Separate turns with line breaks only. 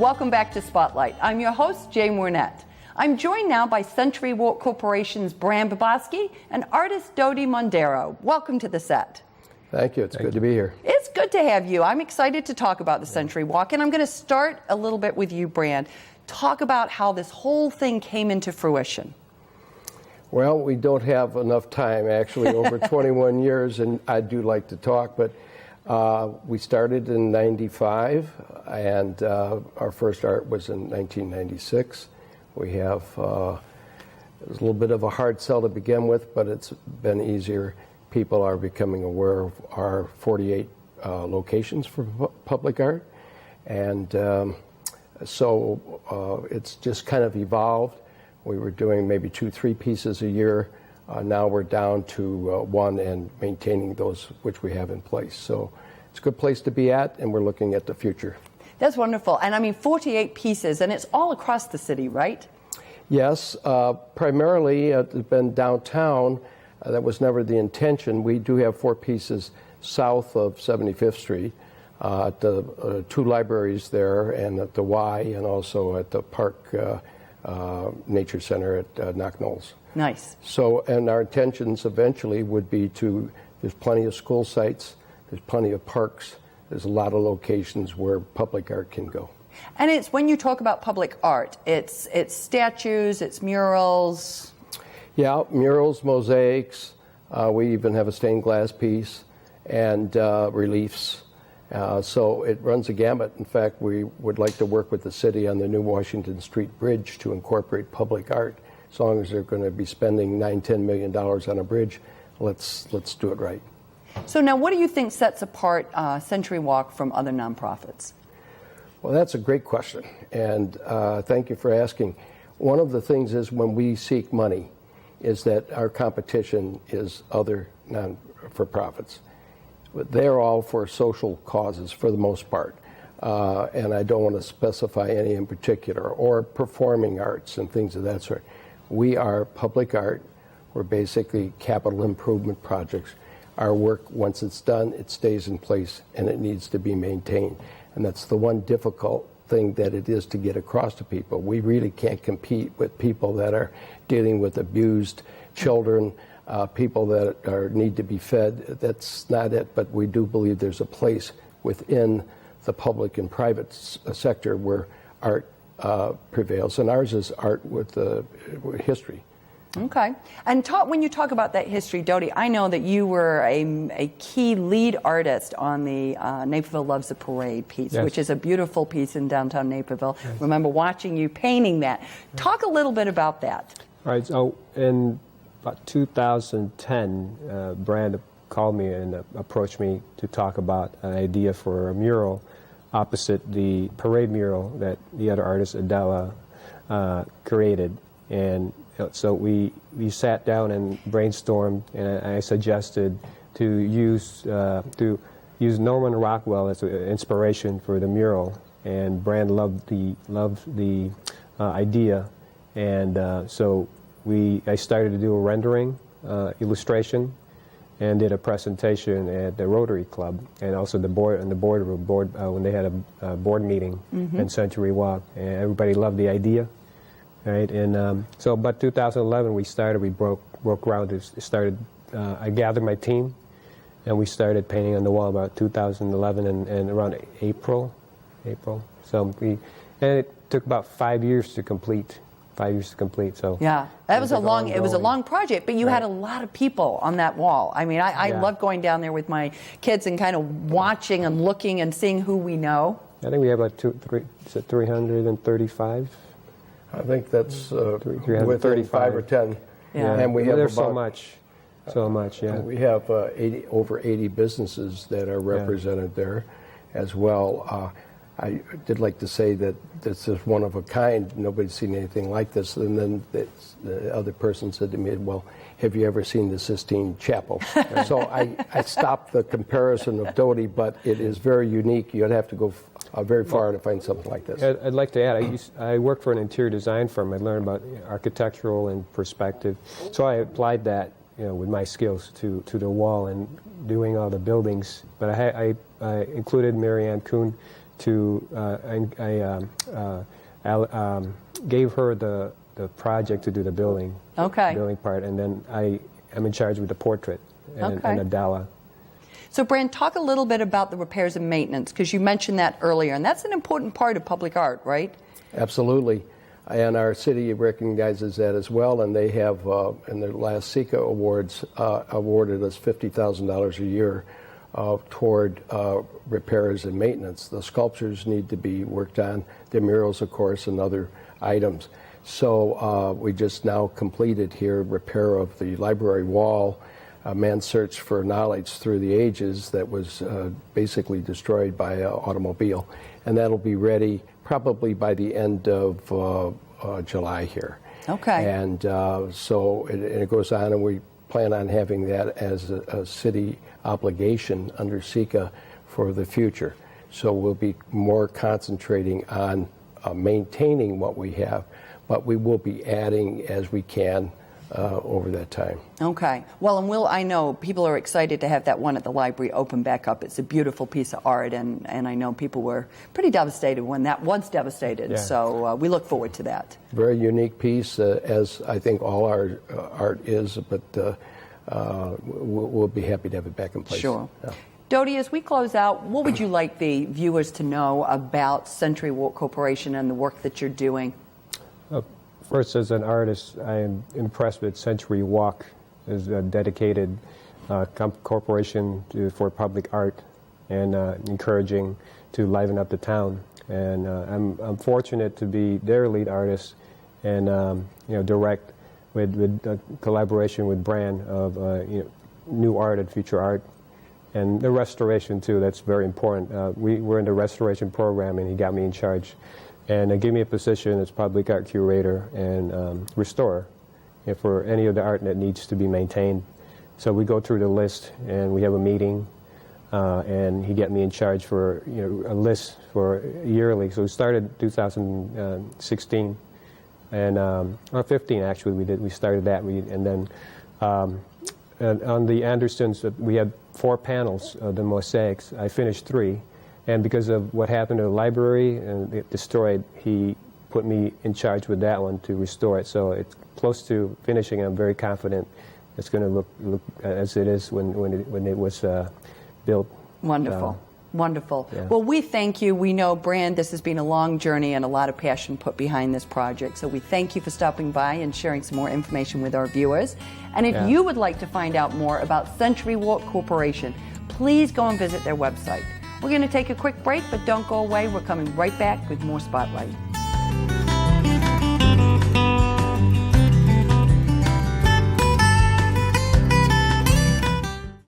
Welcome back to Spotlight. I'm your host, Jay Mornett. I'm joined now by Century Walk Corporation's Bran Babowski and artist Dodi Mondero. Welcome to the set.
Thank you. It's good to be here.
It's good to have you. I'm excited to talk about the Century Walk, and I'm going to start a little bit with you, Bran. Talk about how this whole thing came into fruition.
Well, we don't have enough time, actually, over 21 years, and I do like to talk, but we started in '95, and our first art was in 1996. We have, it was a little bit of a hard sell to begin with, but it's been easier. People are becoming aware of our 48 locations for public art, and so it's just kind of evolved. We were doing maybe 2-3 pieces a year. Now we're down to one and maintaining those which we have in place. So it's a good place to be at, and we're looking at the future.
That's wonderful. And I mean, 48 pieces, and it's all across the city, right?
Yes, primarily it's been downtown. That was never the intention. We do have 4 pieces south of 75th Street, at the 2 libraries there, and at the Y, and also at the Park Nature Center at Knock Knolls.
Nice.
So, and our intentions eventually would be to, there's plenty of school sites, there's plenty of parks, there's a lot of locations where public art can go.
And it's, when you talk about public art, it's statues, it's murals.
Yeah, murals, mosaics, we even have a stained glass piece, and reliefs. So it runs a gamut. In fact, we would like to work with the city on the new Washington Street Bridge to incorporate public art. As long as they're going to be spending $9-10 million on a bridge, let's do it right.
So now, what do you think sets apart Century Walk from other nonprofits?
Well, that's a great question, and thank you for asking. One of the things is when we seek money is that our competition is other non-for-profits. They're all for social causes for the most part, and I don't want to specify any in particular, or performing arts and things of that sort. We are public art. We're basically capital improvement projects. Our work, once it's done, it stays in place and it needs to be maintained. And that's the one difficult thing that it is to get across to people. We really can't compete with people that are dealing with abused children, people that need to be fed. That's not it, but we do believe there's a place within the public and private sector where art prevails. And ours is art with history.
Okay. And when you talk about that history, Dodi, I know that you were a key lead artist on the Naperville Loves the Parade piece, yes, which is a beautiful piece in downtown Naperville. Yes. Remember watching you painting that. Talk a little bit about that.
All right. So in about 2010, Brand called me and approached me to talk about an idea for a mural opposite the parade mural that the other artist, Adela, created. And so we sat down and brainstormed, and I suggested to use Norman Rockwell as an inspiration for the mural, and Brand loved the idea, and so I started to do a rendering illustration, and did a presentation at the Rotary Club, and also the board when they had a board meeting in Century Walk, and everybody loved the idea. Right, and so about 2011 we broke ground. I gathered my team, and we started painting on the wall about 2011 and around April. So and it took about 5 years to complete. 5 years to complete. So
yeah, that was it was a long project, but you had a lot of people on that wall. I mean, I love going down there with my kids and kind of watching and looking and seeing who we know.
I think we have about 335.
I think that's within 5 or 10.
Yeah.
And we have
there's so much, yeah.
We have over 80 businesses that are represented there as well. I did like to say that this is one of a kind. Nobody's seen anything like this. And then the other person said to me, well, have you ever seen the Sistine Chapel? So I stopped the comparison of Dodi, but it is very unique. You'd have to go very far to find something like this.
I'd like to add, I worked for an interior design firm. I learned about architectural and perspective. So I applied that, with my skills to the wall and doing all the buildings. But I included Marianne Kuhn gave her the project to do the building part, and then I am in charge with the portrait and the Dala.
So, Brand, talk a little bit about the repairs and maintenance, because you mentioned that earlier, and that's an important part of public art, right?
Absolutely. And our city recognizes that as well, and they have, in their last SECA awards, awarded us $50,000 a year toward repairs and maintenance. The sculptures need to be worked on, the murals, of course, and other items. So we just now completed here repair of the library wall, a man's search for knowledge through the ages that was basically destroyed by an automobile. And that'll be ready probably by the end of July here.
Okay.
And so it goes on, and we plan on having that as a city obligation under SECA for the future. So we'll be more concentrating on maintaining what we have, but we will be adding as we can over that time.
Okay. Well, and I know people are excited to have that one at the library open back up. It's a beautiful piece of art, and I know people were pretty devastated when that was devastated. Yeah. So we look forward to that.
Very unique piece, as I think all our art is, but we'll be happy to have it back in place.
Sure.
Yeah.
Dodie, as we close out, what would you like the viewers to know about Century Walk Corporation and the work that you're doing?
First, as an artist, I am impressed with Century Walk as a dedicated corporation for public art and encouraging to liven up the town. And I'm fortunate to be their lead artist and direct with collaboration with Brand of new art and future art. And the restoration, too, that's very important. We're in the restoration program, and he got me in charge. And gave me a position as public art curator and restorer for any of the art that needs to be maintained. So we go through the list, and we have a meeting, and he got me in charge for a list for yearly. So we started 2016, and 15 actually. We started that, and then on the Andersons we had 4 panels of the mosaics. I finished 3. And because of what happened to the library and it destroyed, he put me in charge with that one to restore it. So it's close to finishing. I'm very confident it's going to look as it is when it was built.
Wonderful. Wonderful.
Yeah.
Well, we thank you. We know, Brand, this has been a long journey and a lot of passion put behind this project. So we thank you for stopping by and sharing some more information with our viewers. And if you would like to find out more about Century Walk Corporation, please go and visit their website. We're going to take a quick break, but don't go away. We're coming right back with more Spotlight.